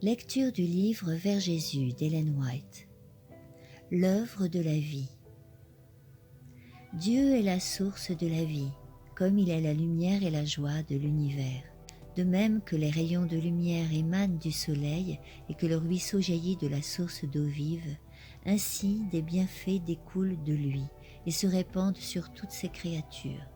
Lecture du livre Vers Jésus d'Ellen White. L'œuvre de la vie. Dieu est la source de la vie, comme il est la lumière et la joie de l'univers. De même que les rayons de lumière émanent du soleil et que le ruisseau jaillit de la source d'eau vive, ainsi des bienfaits découlent de lui et se répandent sur toutes ses créatures.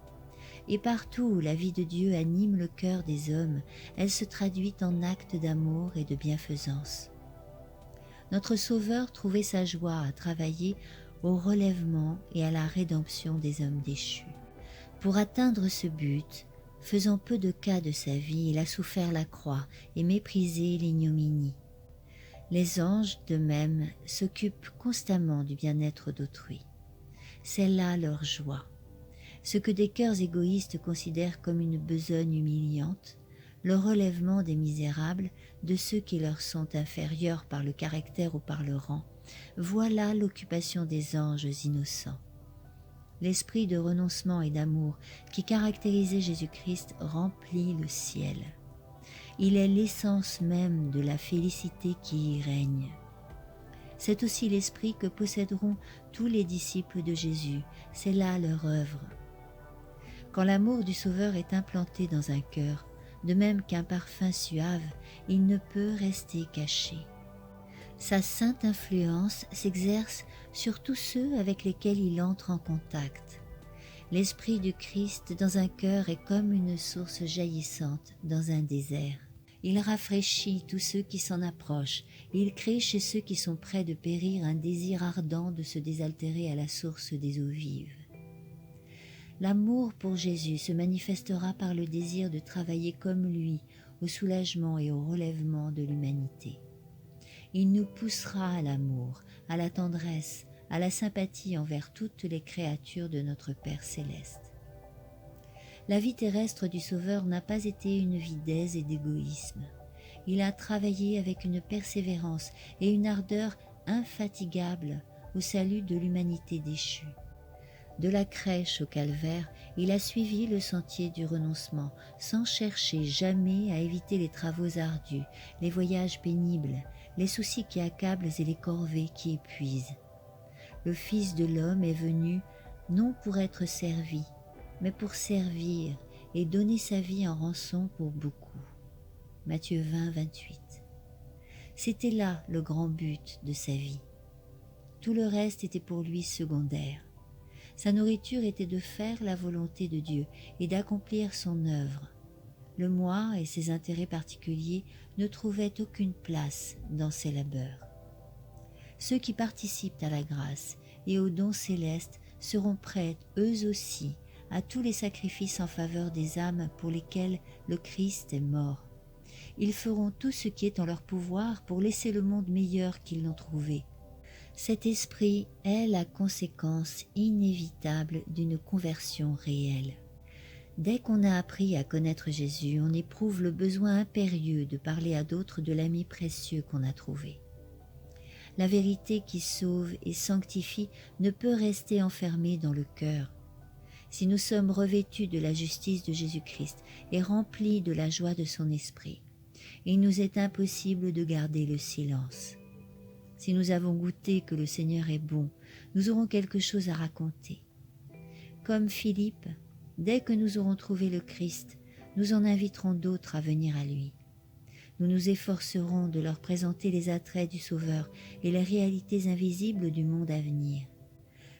Et partout où la vie de Dieu anime le cœur des hommes, elle se traduit en actes d'amour et de bienfaisance. Notre Sauveur trouvait sa joie à travailler au relèvement et à la rédemption des hommes déchus. Pour atteindre ce but, faisant peu de cas de sa vie, il a souffert la croix et méprisé l'ignominie. Les anges, de même, s'occupent constamment du bien-être d'autrui. C'est là leur joie. Ce que des cœurs égoïstes considèrent comme une besogne humiliante, le relèvement des misérables, de ceux qui leur sont inférieurs par le caractère ou par le rang, voilà l'occupation des anges innocents. L'esprit de renoncement et d'amour qui caractérisait Jésus-Christ remplit le ciel. Il est l'essence même de la félicité qui y règne. C'est aussi l'esprit que posséderont tous les disciples de Jésus, c'est là leur œuvre. Quand l'amour du Sauveur est implanté dans un cœur, de même qu'un parfum suave, il ne peut rester caché. Sa sainte influence s'exerce sur tous ceux avec lesquels il entre en contact. L'Esprit du Christ dans un cœur est comme une source jaillissante dans un désert. Il rafraîchit tous ceux qui s'en approchent, et il crée chez ceux qui sont près de périr un désir ardent de se désaltérer à la source des eaux vives. L'amour pour Jésus se manifestera par le désir de travailler comme lui au soulagement et au relèvement de l'humanité. Il nous poussera à l'amour, à la tendresse, à la sympathie envers toutes les créatures de notre Père céleste. La vie terrestre du Sauveur n'a pas été une vie d'aise et d'égoïsme. Il a travaillé avec une persévérance et une ardeur infatigables au salut de l'humanité déchue. De la crèche au calvaire, il a suivi le sentier du renoncement, sans chercher jamais à éviter les travaux ardus, les voyages pénibles, les soucis qui accablent et les corvées qui épuisent. Le Fils de l'homme est venu non pour être servi, mais pour servir et donner sa vie en rançon pour beaucoup. Matthieu 20, 28. C'était là le grand but de sa vie. Tout le reste était pour lui secondaire. Sa nourriture était de faire la volonté de Dieu et d'accomplir son œuvre. Le moi et ses intérêts particuliers ne trouvaient aucune place dans ses labeurs. Ceux qui participent à la grâce et aux dons célestes seront prêts, eux aussi, à tous les sacrifices en faveur des âmes pour lesquelles le Christ est mort. Ils feront tout ce qui est en leur pouvoir pour laisser le monde meilleur qu'ils l'ont trouvé. Cet esprit est la conséquence inévitable d'une conversion réelle. Dès qu'on a appris à connaître Jésus, on éprouve le besoin impérieux de parler à d'autres de l'ami précieux qu'on a trouvé. La vérité qui sauve et sanctifie ne peut rester enfermée dans le cœur. Si nous sommes revêtus de la justice de Jésus-Christ et remplis de la joie de son esprit, il nous est impossible de garder le silence. Si nous avons goûté que le Seigneur est bon, nous aurons quelque chose à raconter. Comme Philippe, dès que nous aurons trouvé le Christ, nous en inviterons d'autres à venir à lui. Nous nous efforcerons de leur présenter les attraits du Sauveur et les réalités invisibles du monde à venir.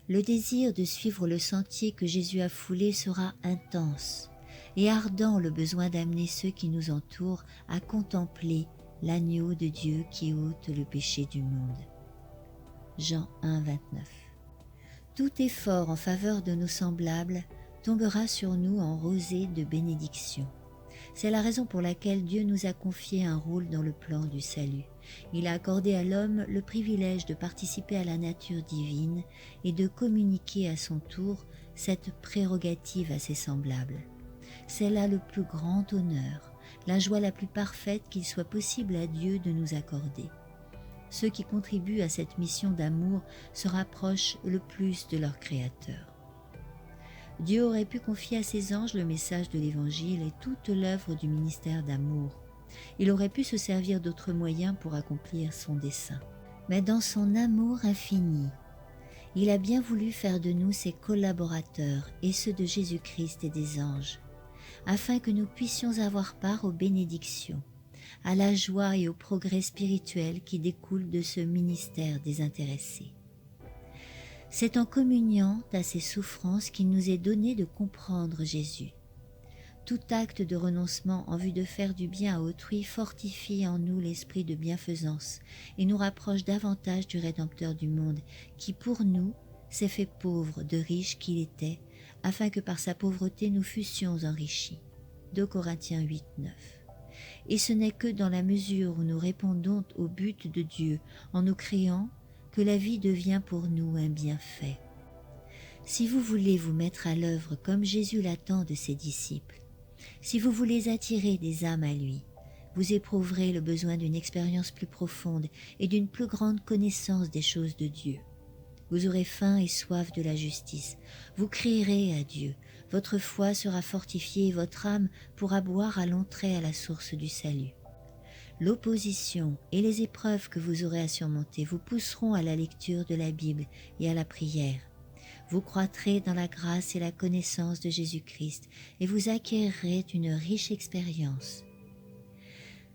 Le désir de suivre le sentier que Jésus a foulé sera intense et ardent le besoin d'amener ceux qui nous entourent à contempler l'agneau de Dieu qui ôte le péché du monde. Jean 1, 29. Tout effort en faveur de nos semblables tombera sur nous en rosée de bénédiction. C'est la raison pour laquelle Dieu nous a confié un rôle dans le plan du salut. Il a accordé à l'homme le privilège de participer à la nature divine et de communiquer à son tour cette prérogative à ses semblables. C'est là le plus grand honneur, la joie la plus parfaite qu'il soit possible à Dieu de nous accorder. Ceux qui contribuent à cette mission d'amour se rapprochent le plus de leur Créateur. Dieu aurait pu confier à ses anges le message de l'Évangile et toute l'œuvre du ministère d'amour. Il aurait pu se servir d'autres moyens pour accomplir son dessein. Mais dans son amour infini, il a bien voulu faire de nous ses collaborateurs et ceux de Jésus-Christ et des anges, afin que nous puissions avoir part aux bénédictions, à la joie et au progrès spirituel qui découlent de ce ministère désintéressé. C'est en communiant à ces souffrances qu'il nous est donné de comprendre Jésus. Tout acte de renoncement en vue de faire du bien à autrui fortifie en nous l'esprit de bienfaisance et nous rapproche davantage du Rédempteur du monde qui, pour nous, s'est fait pauvre de riche qu'il était, afin que par sa pauvreté nous fussions enrichis. 2 Corinthiens 8, 9. Et ce n'est que dans la mesure où nous répondons au but de Dieu en nous créant que la vie devient pour nous un bienfait. Si vous voulez vous mettre à l'œuvre comme Jésus l'attend de ses disciples, si vous voulez attirer des âmes à lui, vous éprouverez le besoin d'une expérience plus profonde et d'une plus grande connaissance des choses de Dieu. Vous aurez faim et soif de la justice, vous crierez à Dieu, votre foi sera fortifiée et votre âme pourra boire à l'entrée à la source du salut. L'opposition et les épreuves que vous aurez à surmonter vous pousseront à la lecture de la Bible et à la prière. Vous croîtrez dans la grâce et la connaissance de Jésus-Christ et vous acquérerez une riche expérience.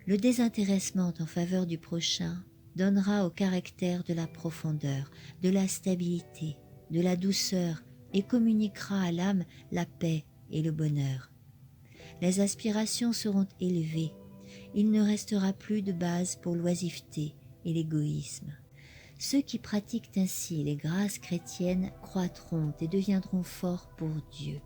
Le désintéressement en faveur du prochain donnera au caractère de la profondeur, de la stabilité, de la douceur et communiquera à l'âme la paix et le bonheur. Les aspirations seront élevées. Il ne restera plus de base pour l'oisiveté et l'égoïsme. Ceux qui pratiquent ainsi les grâces chrétiennes croîtront et deviendront forts pour Dieu.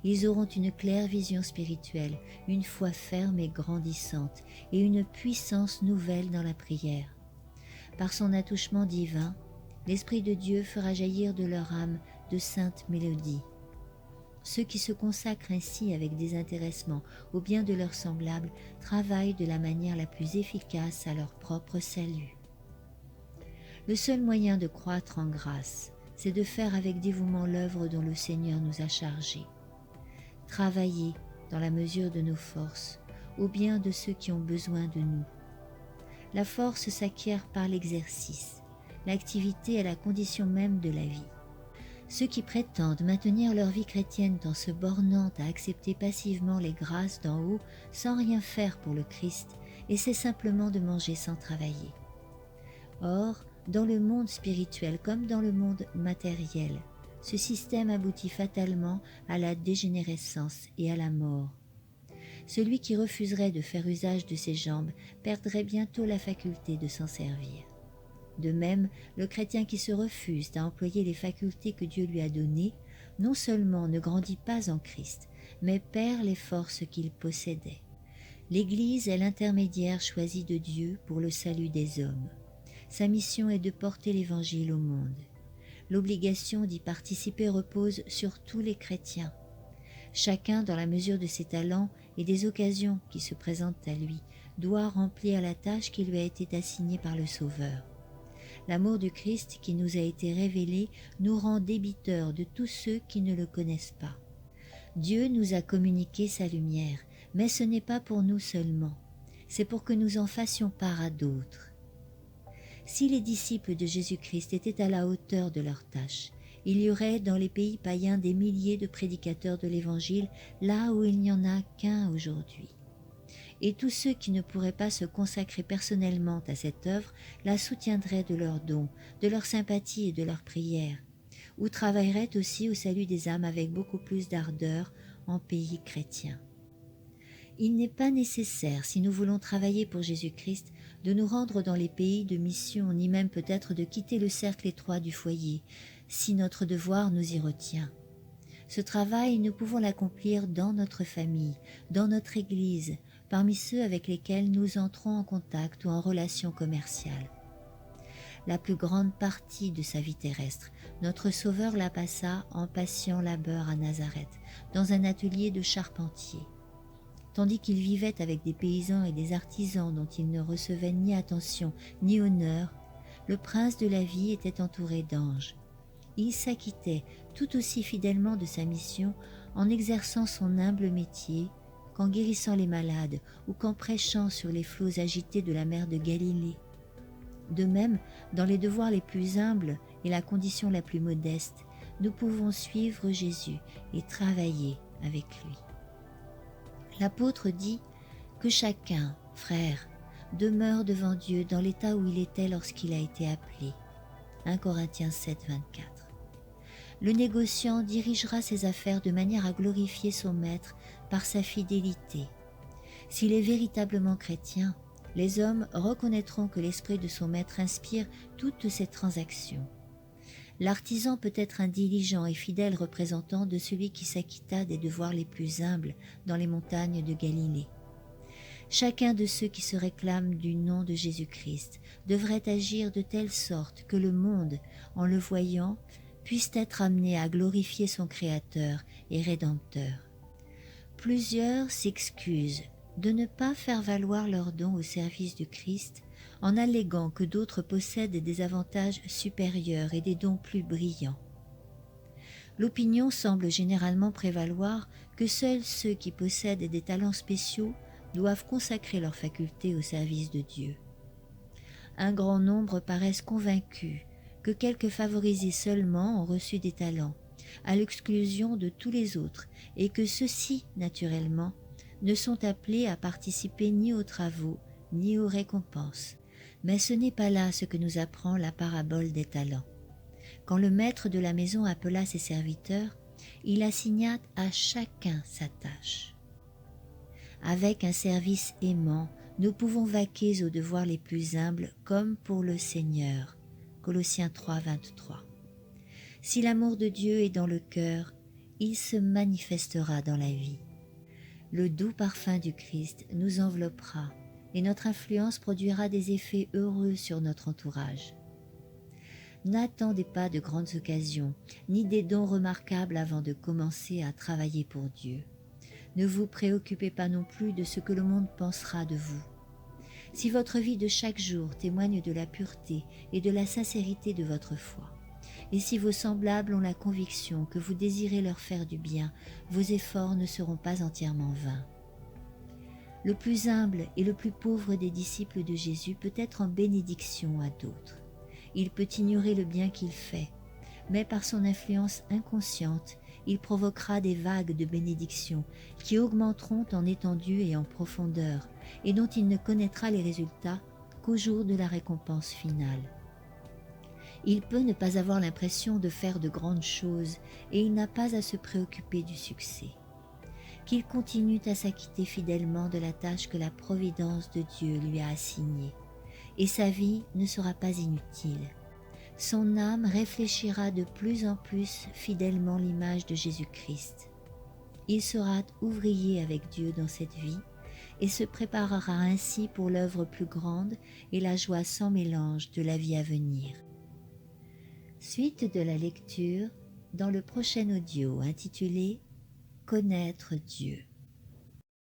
Ils auront une claire vision spirituelle, une foi ferme et grandissante et une puissance nouvelle dans la prière. Par son attouchement divin, l'Esprit de Dieu fera jaillir de leur âme de saintes mélodies. Ceux qui se consacrent ainsi avec désintéressement au bien de leurs semblables travaillent de la manière la plus efficace à leur propre salut. Le seul moyen de croître en grâce, c'est de faire avec dévouement l'œuvre dont le Seigneur nous a chargés. Travailler dans la mesure de nos forces, au bien de ceux qui ont besoin de nous. La force s'acquiert par l'exercice. L'activité est la condition même de la vie. Ceux qui prétendent maintenir leur vie chrétienne en se bornant à accepter passivement les grâces d'en haut sans rien faire pour le Christ, essaient simplement de manger sans travailler. Or, dans le monde spirituel comme dans le monde matériel, ce système aboutit fatalement à la dégénérescence et à la mort. Celui qui refuserait de faire usage de ses jambes perdrait bientôt la faculté de s'en servir. De même, le chrétien qui se refuse à employer les facultés que Dieu lui a données, non seulement ne grandit pas en Christ, mais perd les forces qu'il possédait. L'Église est l'intermédiaire choisi de Dieu pour le salut des hommes. Sa mission est de porter l'Évangile au monde. L'obligation d'y participer repose sur tous les chrétiens. Chacun, dans la mesure de ses talents et des occasions qui se présentent à lui, doit remplir la tâche qui lui a été assignée par le Sauveur. L'amour du Christ qui nous a été révélé nous rend débiteurs de tous ceux qui ne le connaissent pas. Dieu nous a communiqué sa lumière, mais ce n'est pas pour nous seulement, c'est pour que nous en fassions part à d'autres. Si les disciples de Jésus-Christ étaient à la hauteur de leur tâche, il y aurait dans les pays païens des milliers de prédicateurs de l'Évangile, là où il n'y en a qu'un aujourd'hui. Et tous ceux qui ne pourraient pas se consacrer personnellement à cette œuvre la soutiendraient de leurs dons, de leur sympathie et de leurs prières, ou travailleraient aussi au salut des âmes avec beaucoup plus d'ardeur en pays chrétiens. Il n'est pas nécessaire, si nous voulons travailler pour Jésus-Christ, de nous rendre dans les pays de mission, ni même peut-être de quitter le cercle étroit du foyer, si notre devoir nous y retient. Ce travail, nous pouvons l'accomplir dans notre famille, dans notre Église, parmi ceux avec lesquels nous entrons en contact ou en relation commerciale. La plus grande partie de sa vie terrestre, notre Sauveur la passa en patient labeur à Nazareth, dans un atelier de charpentier. Tandis qu'il vivait avec des paysans et des artisans dont il ne recevait ni attention ni honneur, le prince de la vie était entouré d'anges. Il s'acquittait tout aussi fidèlement de sa mission en exerçant son humble métier qu'en guérissant les malades ou qu'en prêchant sur les flots agités de la mer de Galilée. De même, dans les devoirs les plus humbles et la condition la plus modeste, nous pouvons suivre Jésus et travailler avec lui. L'apôtre dit que chacun, frère, demeure devant Dieu dans l'état où il était lorsqu'il a été appelé. 1 Corinthiens 7, 24. Le négociant dirigera ses affaires de manière à glorifier son maître par sa fidélité. S'il est véritablement chrétien, les hommes reconnaîtront que l'esprit de son maître inspire toutes ses transactions. L'artisan peut être un diligent et fidèle représentant de celui qui s'acquitta des devoirs les plus humbles dans les montagnes de Galilée. Chacun de ceux qui se réclament du nom de Jésus-Christ devrait agir de telle sorte que le monde, en le voyant, puisse être amené à glorifier son Créateur et Rédempteur. Plusieurs s'excusent de ne pas faire valoir leurs dons au service du Christ en alléguant que d'autres possèdent des avantages supérieurs et des dons plus brillants. L'opinion semble généralement prévaloir que seuls ceux qui possèdent des talents spéciaux doivent consacrer leurs facultés au service de Dieu. Un grand nombre paraissent convaincus que quelques favorisés seulement ont reçu des talents, à l'exclusion de tous les autres, et que ceux-ci, naturellement, ne sont appelés à participer ni aux travaux, ni aux récompenses. Mais ce n'est pas là ce que nous apprend la parabole des talents. Quand le maître de la maison appela ses serviteurs, il assigna à chacun sa tâche. Avec un service aimant, nous pouvons vaquer aux devoirs les plus humbles comme pour le Seigneur. Colossiens 3, 23. Si l'amour de Dieu est dans le cœur, il se manifestera dans la vie. Le doux parfum du Christ nous enveloppera et notre influence produira des effets heureux sur notre entourage. N'attendez pas de grandes occasions, ni des dons remarquables avant de commencer à travailler pour Dieu. Ne vous préoccupez pas non plus de ce que le monde pensera de vous. Si votre vie de chaque jour témoigne de la pureté et de la sincérité de votre foi, et si vos semblables ont la conviction que vous désirez leur faire du bien, vos efforts ne seront pas entièrement vains. Le plus humble et le plus pauvre des disciples de Jésus peut être en bénédiction à d'autres. Il peut ignorer le bien qu'il fait, mais par son influence inconsciente, il provoquera des vagues de bénédiction qui augmenteront en étendue et en profondeur, et dont il ne connaîtra les résultats qu'au jour de la récompense finale. Il peut ne pas avoir l'impression de faire de grandes choses, et il n'a pas à se préoccuper du succès. Qu'il continue à s'acquitter fidèlement de la tâche que la providence de Dieu lui a assignée, et sa vie ne sera pas inutile. Son âme réfléchira de plus en plus fidèlement l'image de Jésus-Christ. Il sera ouvrier avec Dieu dans cette vie et se préparera ainsi pour l'œuvre plus grande et la joie sans mélange de la vie à venir. Suite de la lecture dans le prochain audio intitulé « Connaître Dieu ».